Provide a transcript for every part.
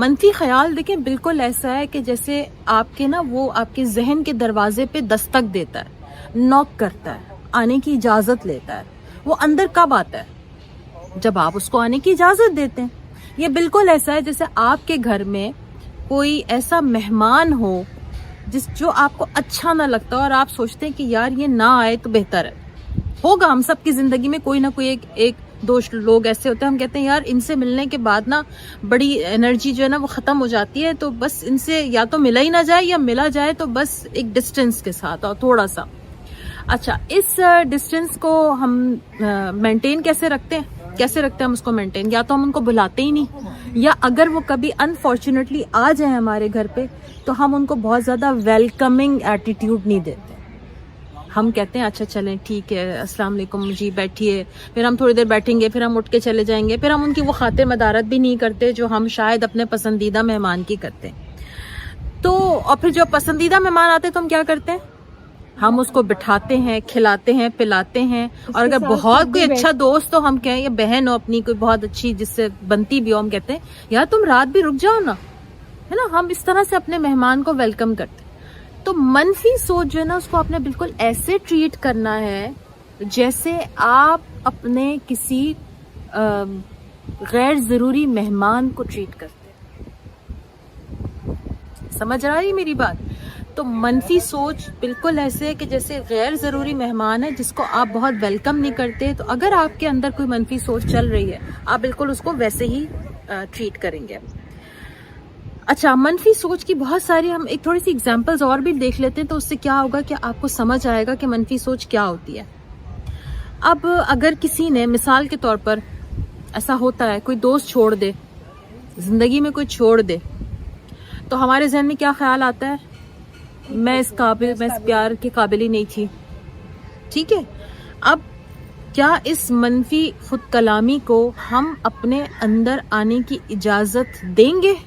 मनफी ख्याल देखें बिल्कुल ऐसा है कि जैसे आपके ना वो आपके जहन के दरवाजे पे दस्तक देता है, नॉक करता है, आने की इजाजत लेता है। वो अंदर कब आता है? जब आप उसको आने की इजाजत देते हैं। ये बिल्कुल ऐसा है जैसे आपके घर में कोई ऐसा मेहमान हो जो आपको अच्छा ना लगता और आप सोचते हैं कि यार ये ना आए तो बेहतर है। होगा, हम सबकी जिंदगी में कोई ना कोई एक दो लोग ऐसे होते हैं, हम कहते हैं यार इनसे मिलने के बाद ना बड़ी एनर्जी जो है ना वो खत्म हो जाती है, तो बस इनसे या तो मिला ही ना जाए या मिला जाए तो बस एक डिस्टेंस के साथ और थोड़ा सा। अच्छा, इस डिस्टेंस को हम मेंटेन कैसे रखते हैं? हम उसको मेंटेन? या तो हम उनको बुलाते ही नहीं, या अगर वो कभी अनफॉर्चुनेटली आ जाए हमारे घर पे तो हम उनको बहुत ज्यादा वेलकमिंग एटीट्यूड नहीं देते। हम कहते हैं अच्छा चलें ठीक है, अस्सलाम वालेकुम जी, बैठिए, फिर हम थोड़ी देर बैठेंगे, फिर हम उठ के चले जाएंगे, फिर हम उनकी वो खातिर मदारत भी नहीं करते जो हम शायद अपने पसंदीदा मेहमान की करते हैं। तो और फिर जो पसंदीदा मेहमान आते हैं तो हम क्या करते हैं? हम उसको बिठाते हैं, खिलाते हैं, पिलाते हैं, और अगर बहुत कोई अच्छा दोस्त हो, हम कहें या बहन हो अपनी कोई बहुत अच्छी जिससे बनती भी हो, हम कहते हैं यार तुम रात भी रुक जाओ ना, है ना। हम इस तरह से अपने मेहमान को वेलकम करते हैं। तो मनफी सोच जो है ना उसको आपने बिल्कुल ऐसे ट्रीट करना है जैसे आप अपने किसी गैर जरूरी मेहमान को ट्रीट करते हैं। समझ आ रही मेरी बात? तो मनफी सोच बिल्कुल ऐसे है कि जैसे गैर जरूरी मेहमान है जिसको आप बहुत वेलकम नहीं करते। तो अगर आपके अंदर कोई मनफी सोच चल रही है, आप बिल्कुल उसको वैसे ही ट्रीट करेंगे। अच्छा, मनफी सोच की बहुत सारी हम एक थोड़ी सी एग्जांपल्स और भी देख लेते हैं, तो उससे क्या होगा कि आपको समझ आएगा कि मनफी सोच क्या होती है। अब अगर किसी ने, मिसाल के तौर पर ऐसा होता है कोई दोस्त छोड़ दे, जिंदगी में कोई छोड़ दे, तो हमारे जहन में क्या ख्याल आता है? मैं इस प्यार के काबिल ही नहीं थी। ठीक है, अब क्या इस मनफी खुद कलामी को हम अपने अंदर आने की इजाजत देंगे?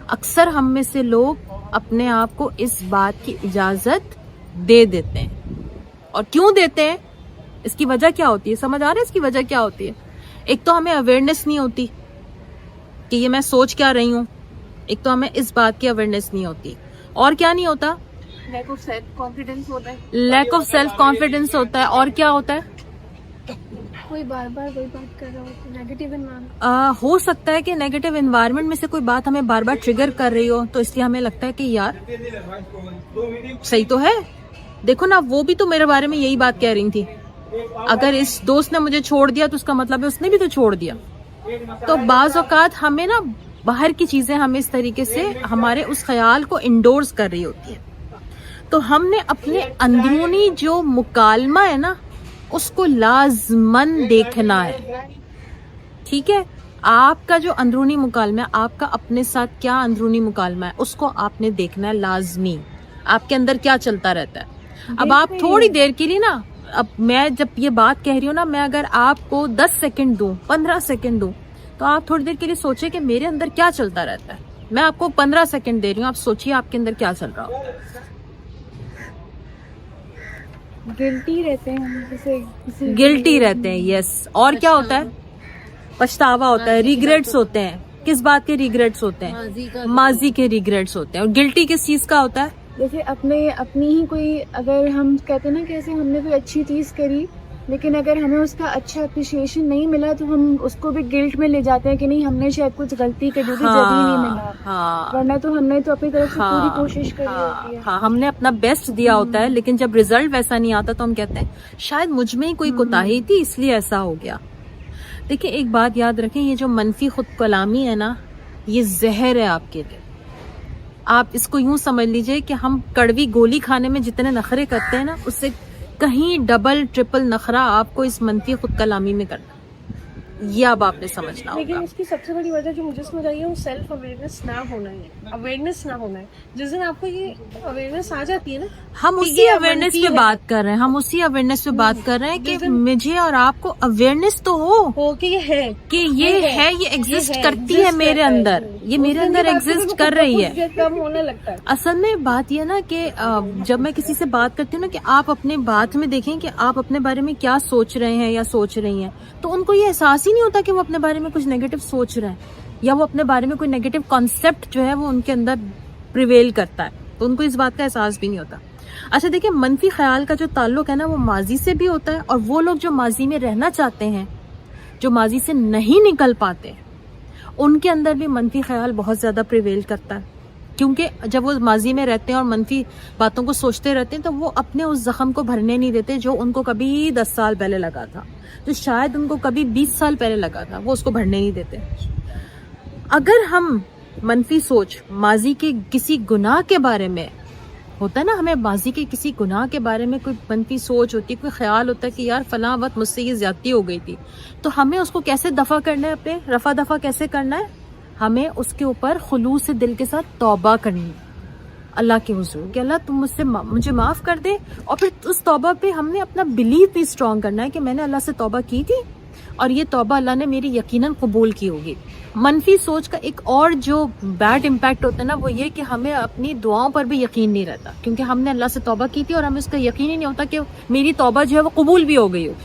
अक्सर हम में से लोग अपने आप को इस बात की इजाजत दे देते हैं। और क्यों देते हैं? इसकी वजह क्या होती है? समझ आ रहा है इसकी वजह क्या होती है? एक तो हमें अवेयरनेस नहीं होती कि ये मैं सोच क्या रही हूँ, एक तो हमें इस बात की अवेयरनेस नहीं होती, और क्या नहीं होता? लैक ऑफ सेल्फ कॉन्फिडेंस होता है। लैक ऑफ सेल्फ कॉन्फिडेंस होता है। और क्या होता है? कोई बार बार वही बात कर रहा हो, नेगेटिव एनवायरनमेंट। हो सकता है कि नेगेटिव एनवायरनमेंट में से कोई बात हमें बार बार ट्रिगर कर रही हो, तो इसलिए हमें लगता है कि यार सही तो है, देखो ना वो भी तो मेरे बारे में यही बात कह रही थी, अगर इस दोस्त ने मुझे छोड़ दिया तो उसका मतलब है उसने भी तो छोड़ दिया। तो बाज औकात हमें ना बाहर की चीजें हमें इस तरीके से हमारे उस ख्याल को इंडोर्स कर रही होती है। तो हमने अपने अंदरूनी जो मुकालमा है ना उसको लाजमन देखना है। ठीक है, आपका जो अंदरूनी मुकालमा है, आपका अपने साथ क्या अंदरूनी मुकालमा है, उसको आपने देखना है लाजमी। आपके अंदर क्या चलता रहता है। अब आप थोड़ी देर के लिए ना, अब मैं जब ये बात कह रही हूँ ना, मैं अगर आपको 10 सेकंड दूं, 15 सेकंड दूं, तो आप थोड़ी देर के लिए सोचिए कि मेरे अंदर क्या चलता रहता है। मैं आपको 15 सेकंड दे रही हूँ, आप सोचिए आपके अंदर क्या चल रहा हो। गिल्टी रहते हैं हम, जैसे गिल्टी रहते हैं, यस। और क्या होता है? पछतावा होता है, रिग्रेट्स होते हैं। किस बात के रिग्रेट्स होते हैं? माजी के रिग्रेट्स होते हैं। और गिल्टी किस चीज का होता है? जैसे अपनी ही कोई, अगर हम कहते हैं ना कैसे हमने कोई अच्छी चीज करी लेकिन अगर हमें उसका अच्छा अप्रिशिएशन नहीं मिला तो हम उसको भी गिल्ट में ले जाते हैं कि नहीं हमने शायद कुछ गलती कर दी थी, जब ही नहीं मिला। वरना तो हमने तो अपनी तरफ से पूरी कोशिश करी होती है। हाँ, हमने अपना बेस्ट दिया होता है, लेकिन जब रिजल्ट वैसा नहीं आता तो हम कहते हैं शायद मुझ में ही कोई कोताही थी इसलिए ऐसा हो गया। देखिए एक बात याद रखें, ये जो मनफी खुद कलामी है ना, ये जहर है आपके लिए। आप इसको यूं समझ लीजिए कि हम कड़वी गोली खाने में जितने नखरे करते हैं ना, उससे कहीं डबल ट्रिपल नखरा आपको इस मनफी खुद कलामी में करना। ये अब आपने समझना होगा। लेकिन इसकी सबसे बड़ी वजह जो मुझे समझ आई है वो सेल्फ अवेयरनेस ना होना है, अवेयरनेस ना होना है। जिस दिन आपको ये अवेयरनेस आ जाती है ना, हम उसी अवेयरनेस पे बात कर रहे हैं, हम उसी अवेयरनेस पे बात कर रहे हैं कि मुझे और आपको अवेयरनेस तो हो कि ये है, कि ये है, ये एग्जिस्ट करती है मेरे अंदर, ये मेरे अंदर एग्जिस्ट कर रही है। कम होने लगता है। असल में बात यह ना कि जब मैं किसी से बात करती हूँ ना कि आप अपने बात में देखें कि आप अपने बारे में क्या सोच रहे हैं या सोच रही हैं, तो उनको ये एहसास ही नहीं होता कि वो अपने बारे में कुछ नेगेटिव सोच रहे हैं। या वो अपने बारे में कोई नेगेटिव कॉन्सेप्ट जो है वो उनके अंदर प्रिवेल करता है, तो उनको इस बात का एहसास भी नहीं होता। अच्छा देखिए, मनफी ख्याल का जो ताल्लुक है ना वो माजी से भी होता है, और वो लोग जो माजी में रहना चाहते हैं, जो माजी से नहीं निकल पाते, उनके अंदर भी मनफी ख्याल बहुत ज़्यादा प्रिवेल करता है, क्योंकि जब वो माजी में रहते हैं और मनफी बातों को सोचते रहते हैं तो वो अपने उस जख्म को भरने नहीं देते जो उनको कभी 10 साल पहले लगा था, जो शायद उनको कभी 20 साल पहले लगा था, वो उसको भरने नहीं देते। अगर हम मनफी सोच माजी के किसी गुनाह के बारे में होता है ना, हमें माजी के किसी गुनाह के बारे में कोई मनफी सोच होती है, कोई ख्याल होता है कि यार फलां वक्त मुझसे ये ज्यादती हो गई थी, तो हमें उसको कैसे दफा करना है, अपने रफा दफा कैसे करना है, हमें उसके ऊपर खुलूस से दिल के साथ तौबा करनी है अल्लाह के हुजूर कि अल्लाह तुम मुझे माफ़ कर दे। और फिर उस तौबा पे हमने अपना बिलीव भी स्ट्रॉन्ग करना है कि मैंने अल्लाह से तौबा की थी और ये तौबा अल्लाह ने मेरी यकीनन कबूल की होगी। मनफी सोच का एक और जो बैड इम्पैक्ट होता है ना वो ये कि हमें अपनी दुआओं पर भी यकीन नहीं रहता, क्योंकि हमने अल्लाह से तौबा की थी और हमें उसका यकीन ही नहीं होता कि मेरी तौबा जो है वो कबूल भी हो गई हो।